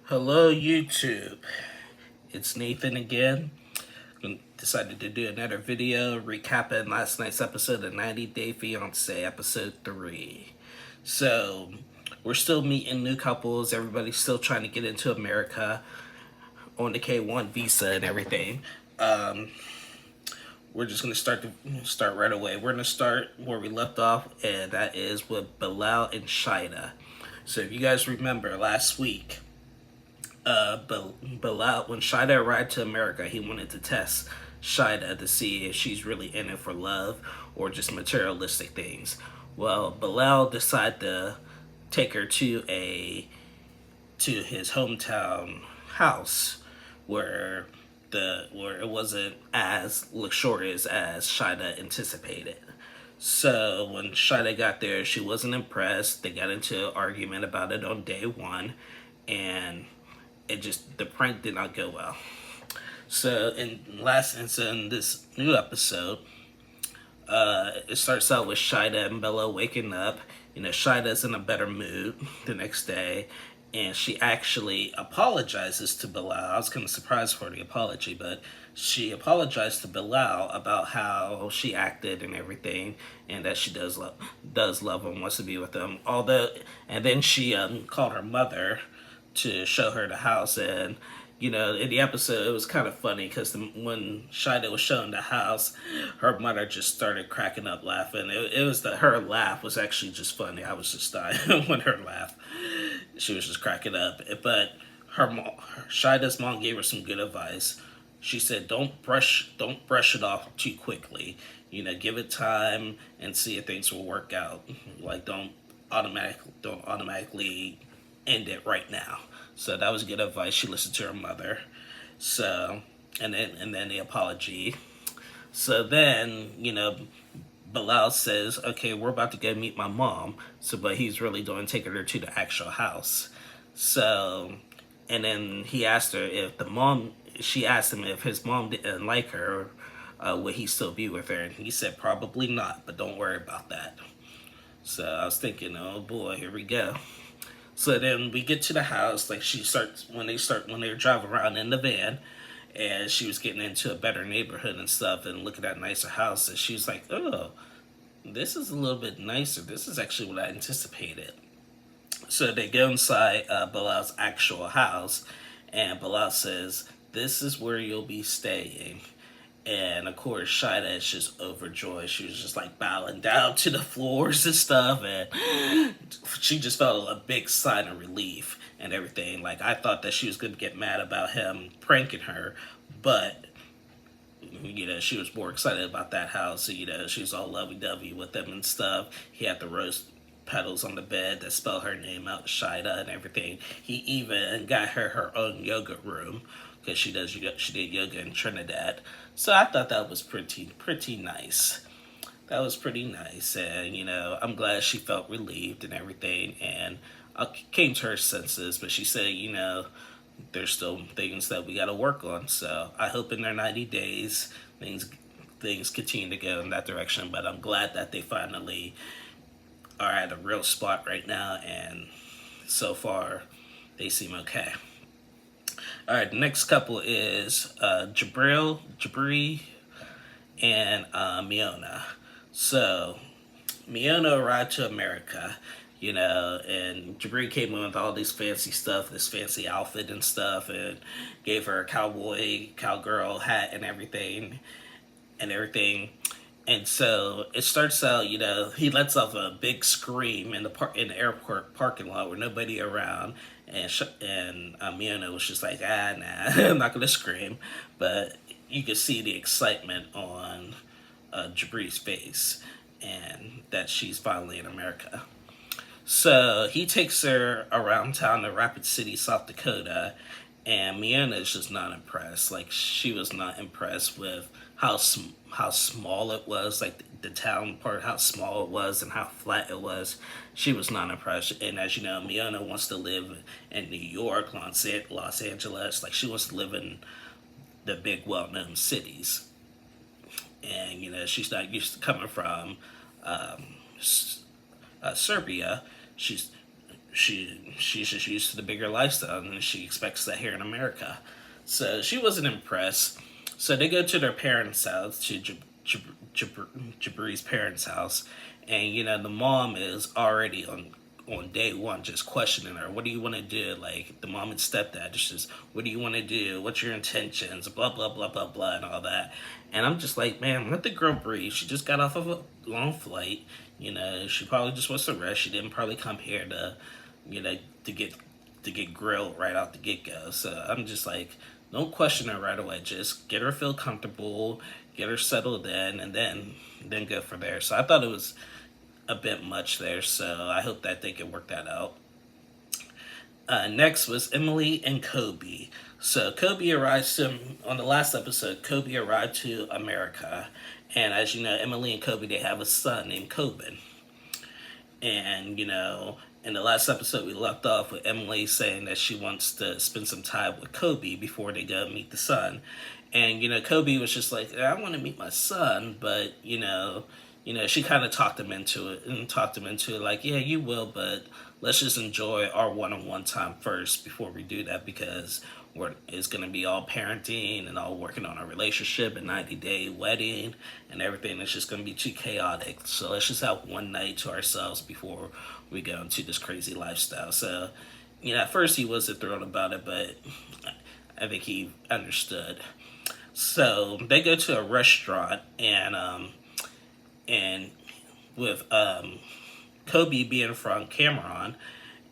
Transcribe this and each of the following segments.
Hello, YouTube. It's Nathan again. Decided to do another video recapping last night's episode of 90 Day Fiancé, episode 3. So, we're still meeting new couples. Everybody's still trying to get into America on the K1 visa and everything. We're just gonna start right away. We're gonna start where we left off, and that is with Bilal and Shida. So, if you guys remember last week, Bilal, when Shida arrived to America, he wanted to test Shida to see if she's really in it for love or just materialistic things. Well, Bilal decided to take her to his hometown house where where it wasn't as luxurious as Shida anticipated. So when Shida got there, she wasn't impressed. They got into an argument about it on day one, and the prank did not go well. So in this new episode, it starts out with Shida and Bella waking up. Shida's in a better mood the next day, and she actually apologizes to Bilal. I was kind of surprised for the apology, but she apologized to Bilal about how she acted and everything, and that she does love him, wants to be with him. And then she called her mother to show her the house. And in the episode it was kind of funny because when Shida was showing the house, her mother just started cracking up laughing. It was her laugh was actually just funny. I was just dying when her laugh. She was just cracking up. But Shida's mom gave her some good advice. She said, don't brush it off too quickly. Give it time and see if things will work out. Like don't automatically end it right now. So that was good advice. She listened to her mother. So and then the apology. So then, Bilal says, okay, we're about to go meet my mom. But he's really doing taking her to the actual house. So, and then she asked him if his mom didn't like her, would he still be with her? And he said probably not, but don't worry about that. So I was thinking, oh boy, here we go. So then we get to the house, like when they're driving around in the van, and she was getting into a better neighborhood and stuff and looking at nicer houses. She was like, oh, this is a little bit nicer. This is actually what I anticipated. So they go inside Bilal's actual house, and Bilal says, this is where you'll be staying. And of course, Shida is just overjoyed. She was just like bowing down to the floors and stuff, and she just felt a big sign of relief and everything. Like, I thought that she was going to get mad about him pranking her, but she was more excited about that house. So, she was all lovey-dovey with him and stuff. He had the rose petals on the bed that spell her name out, Shida, and everything. He even got her own yoga room because she did yoga in Trinidad. So I thought that was pretty nice. That was pretty nice, and I'm glad she felt relieved and everything, and came to her senses. But she said, there's still things that we got to work on. So I hope in their 90 days things continue to go in that direction. But I'm glad that they finally are at a real spot right now, and so far they seem okay. All right, the next couple is Jabri, and Miona. So Miona arrived to America, and Jabri came in with all this fancy stuff, this fancy outfit and stuff, and gave her a cowgirl hat and everything. And so it starts out, he lets off a big scream in the airport parking lot with nobody around, and Miona was just like, nah, I'm not gonna scream, but you could see the excitement on Jabri's face, and that she's finally in America. So he takes her around town to Rapid City, South Dakota, and Miona is just not impressed. Like, she was not impressed with how small it was, like the town part, how small it was and how flat it was. She was not impressed. And as you know, Miona wants to live in New York, Los Angeles. Like, she wants to live in the big, well-known cities. And, she's not used to coming from Serbia. She's she's just used to the bigger lifestyle, and she expects that here in America. So she wasn't impressed. So they go to their parents' house, to Jabri's parents' house, and the mom is already on day one just questioning her. What do you want to do? Like the mom and stepdad just, what do you want to do? What's your intentions? Blah blah blah blah blah and all that. And I'm just like, man, let the girl breathe. She just got off of a long flight. She probably just wants to rest. She didn't probably come here to, you know, to get grilled right out the get go. So I'm just like, don't question her right away. Just get her feel comfortable, get her settled in, and then go from there. So I thought it was a bit much there. So I hope that they can work that out. Next was Emily and Kobe. So Kobe arrived on the last episode. Kobe arrived to America, and as you know, Emily and Kobe, they have a son named Coben. And in the last episode, we left off with Emily saying that she wants to spend some time with Kobe before they go meet the son. And Kobe was just like, I want to meet my son, but she kind of talked him into it, like, yeah, you will, but let's just enjoy our one-on-one time first before we do that, because it's going to be all parenting and all working on our relationship, a 90-day wedding and everything. It's just going to be too chaotic. So let's just have one night to ourselves before we go into this crazy lifestyle. So, at first he wasn't thrilled about it, but I think he understood. So they go to a restaurant, and with Kobe being from Cameron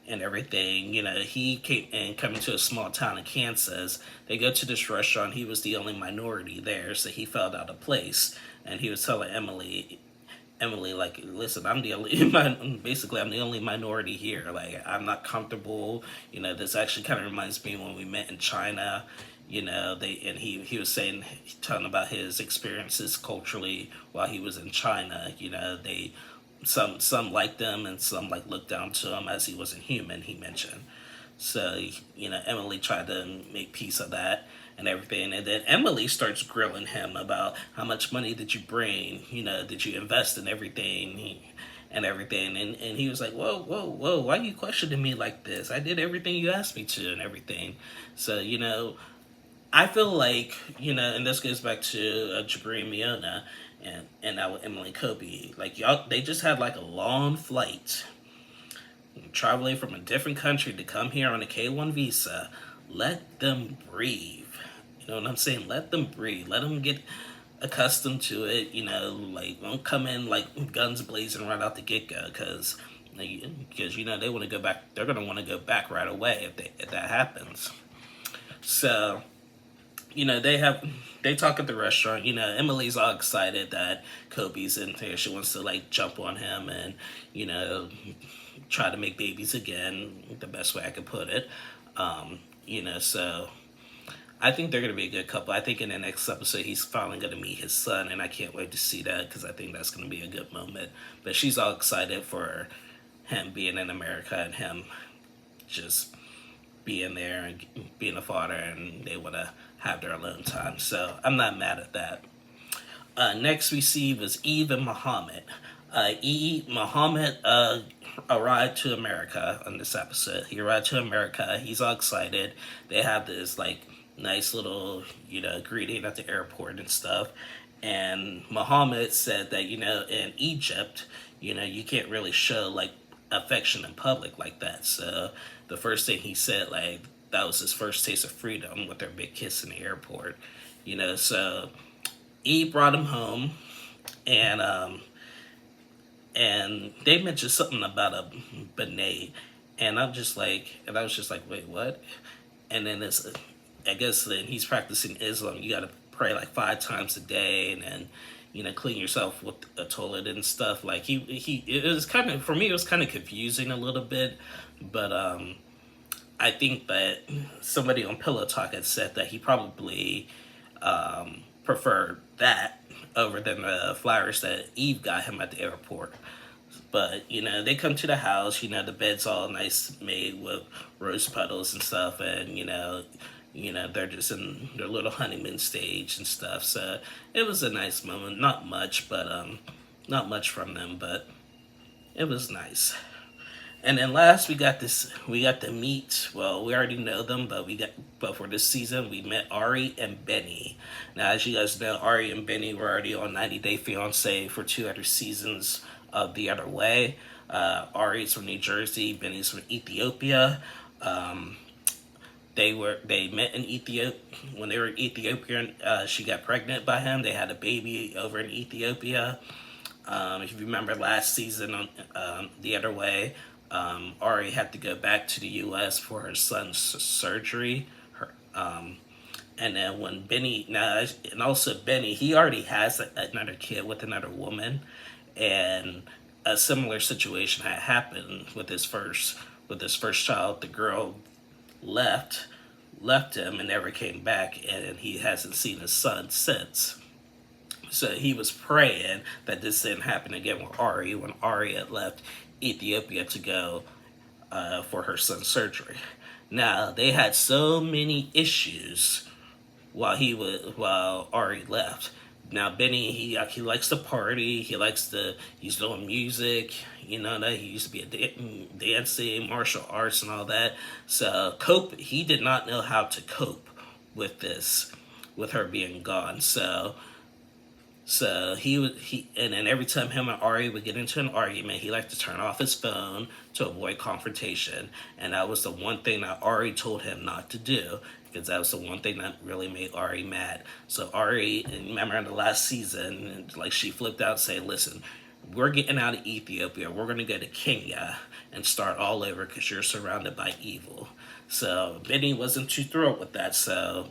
and everything, he came and coming to a small town in Kansas. They go to this restaurant. He was the only minority there, so he felt out of place. And he was telling Emily, like, listen, I'm the only minority here. Like, I'm not comfortable. This actually kind of reminds me when we met in China. He was telling about his experiences culturally while he was in China. Some liked him and some looked down to him as he wasn't human, he mentioned. So Emily tried to make peace of that and everything, and then Emily starts grilling him about how much money did you bring, did you invest in everything and everything, and he was like, whoa, why are you questioning me like this? I did everything you asked me to and everything. So I feel like, and this goes back to Jabri and Miona, and now with Emily and Kobe, like, y'all, they just had like a long flight, traveling from a different country to come here on a K-1 visa. Let them breathe. You know what I'm saying? Let them breathe. Let them get accustomed to it. Like, don't come in like guns blazing right out the get-go, because they want to go back. They're going to want to go back right away if that happens. So they talk at the restaurant. Emily's all excited that Kobe's in there. She wants to like jump on him and try to make babies again, the best way I could put it. So I think they're going to be a good couple. I think in the next episode he's finally going to meet his son, and I can't wait to see that, because I think that's going to be a good moment. But she's all excited for him being in America and him just being there and being a father, and they want to have their alone time. So I'm not mad at that. Next we see was Eve and Muhammad. Muhammad arrived to America on this episode. He arrived to America. He's all excited. They have this like nice little greeting at the airport and stuff. And Muhammad said that in Egypt you can't really show like affection in public like that. So the first thing he said, like, that was his first taste of freedom with their big kiss in the airport. So Eve brought him home, and they mentioned something about a benet, and I was just like, wait, what? And then I guess then he's practicing Islam. You got to pray like 5 times a day, and then clean yourself with a toilet and stuff. Like it was kind of, for me, it was kind of confusing a little bit, but I think that somebody on Pillow Talk had said that he probably preferred that over than the flowers that Eve got him at the airport. But they come to the house. The bed's all nice, made with rose petals and stuff, and they're just in their little honeymoon stage and stuff. So it was a nice moment. Not much from them, but it was nice. And then last we got to meet, well, we already know them, but for this season we met Ari and Benny. Now as you guys know, Ari and Benny were already on 90 Day Fiancé for 2 other seasons of The Other Way. Ari's from New Jersey, Benny's from Ethiopia. Um, they met in Ethiopia. When they were in Ethiopia, she got pregnant by him. They had a baby over in Ethiopia. If you remember last season on The Other Way, Ari had to go back to the U.S. for her son's surgery. And then when Benny, now, and also Benny, he already has another kid with another woman, and a similar situation had happened with his first child. The girl left him and never came back, and he hasn't seen his son since. So he was praying that this didn't happen again with Ari when Ari had left Ethiopia to go for her son's surgery. Now they had so many issues while Ari left. Now Benny, he likes to party. He's doing music. You know that he used to be dancing, martial arts, and all that. So he did not know how to cope with this, with her being gone. So and then every time him and Ari would get into an argument, he liked to turn off his phone to avoid confrontation. And that was the one thing that Ari told him not to do, because that was the one thing that really made Ari mad. So Ari, remember in the last season, like she flipped out and said, listen, we're getting out of Ethiopia. We're going to go to Kenya and start all over because you're surrounded by evil. So Benny wasn't too thrilled with that,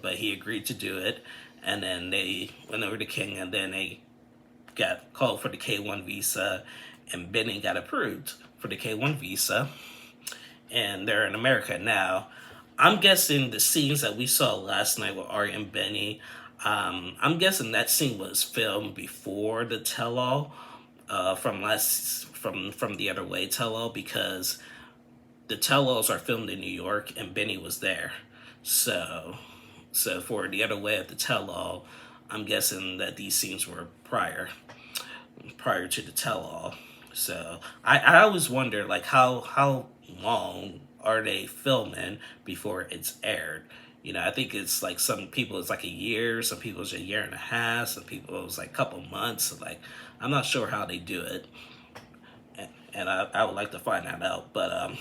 but he agreed to do it. And then they went over to Kenya, and then they got called for the K1 visa, and Benny got approved for the K1 visa, and they're in America now. I'm guessing the scenes that we saw last night with Ari and Benny, I'm guessing that scene was filmed before the tell-all from The Other Way tell-all, because the tell-alls are filmed in New York, and Benny was there. So for The Other Way of the tell-all, I'm guessing that these scenes were prior to the tell-all. So I always wonder, like, how long are they filming before it's aired? You know, I think it's like some people it's like a year, some people it's a year and a half, some people it's like a couple months. So like, I'm not sure how they do it, and I would like to find that out. But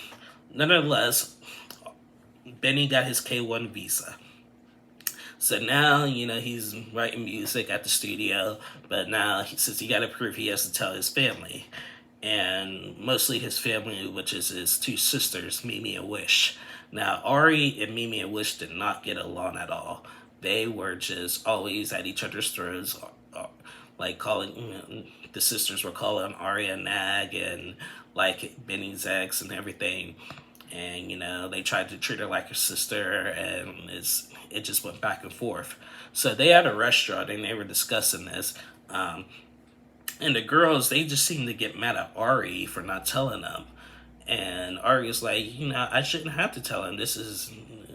nonetheless, Benny got his K1 visa. So now, you know, he's writing music at the studio, but now, since he got approved, he has to tell his family. And mostly his family, which is his two sisters, Mimi and Wish. Now, Ari and Mimi and Wish did not get along at all. They were just always at each other's throats, like the sisters were calling Ari a nag, and like Benny's ex and everything. And, you know, they tried to treat her like her sister, and it just went back and forth. So they had a restaurant, and they were discussing this. And the girls, they just seemed to get mad at Ari for not telling them. And Ari was like, you know, I shouldn't have to tell him.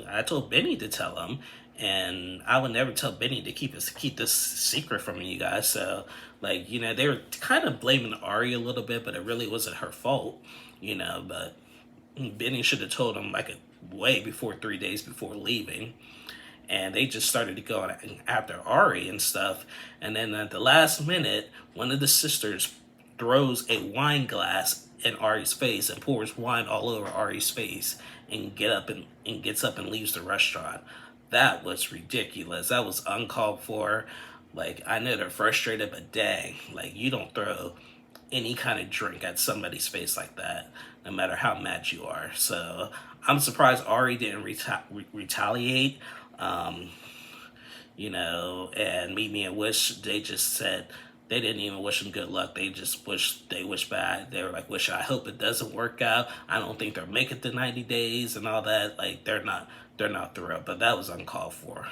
I told Benny to tell him. And I would never tell Benny to keep this secret from you guys. So, like, you know, they were kind of blaming Ari a little bit, but it really wasn't her fault, you know, but Benny should have told him like way before 3 days before leaving. And they just started to go after Ari and stuff. And then at the last minute, one of the sisters throws a wine glass in Ari's face and pours wine all over Ari's face and gets up and leaves the restaurant. That was ridiculous. That was uncalled for. Like, I know they're frustrated, but dang, like, you don't throw any kind of drink at somebody's face like that, no matter how mad you are. So I'm surprised Ari didn't retaliate. You know, and Mimi and Wish, they just said they didn't even wish him good luck. They just wished bad. They were like, Wish, I hope it doesn't work out. I don't think they'll make it to 90 days and all that. Like, they're not thrilled, but that was uncalled for.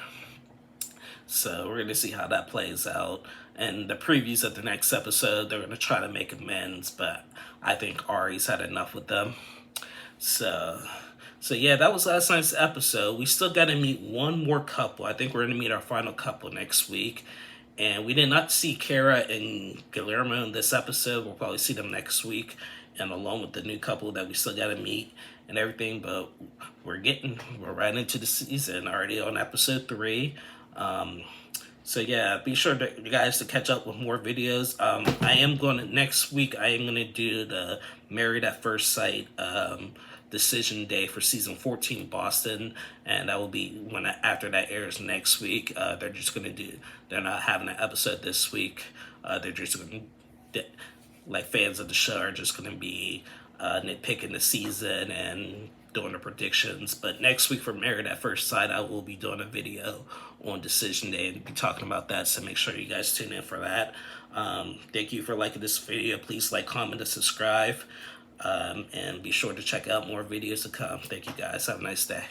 So we're going to see how that plays out. And the previews of the next episode, they're going to try to make amends, but I think Ari's had enough with them. So yeah, that was last night's episode. We still got to meet one more couple. I think we're going to meet our final couple next week. And we did not see Kara and Guillermo in this episode. We'll probably see them next week. and along with the new couple that we still got to meet and everything. But we're right into the season, already on episode 3. So yeah, be sure to you guys to catch up with more videos. I am going to next week. I am going to do the Married at First Sight decision day for season 14 Boston, and that will be after that airs next week. They're not having an episode this week. They're just going to, like, fans of the show are just going to be nitpicking the season and doing the predictions. But next week for Married at First Sight, I will be doing a video on decision day and be talking about that, so make sure you guys tune in for that. Thank you for liking this video. Please like, comment, and subscribe, and be sure to check out more videos to come. Thank you guys. Have a nice day.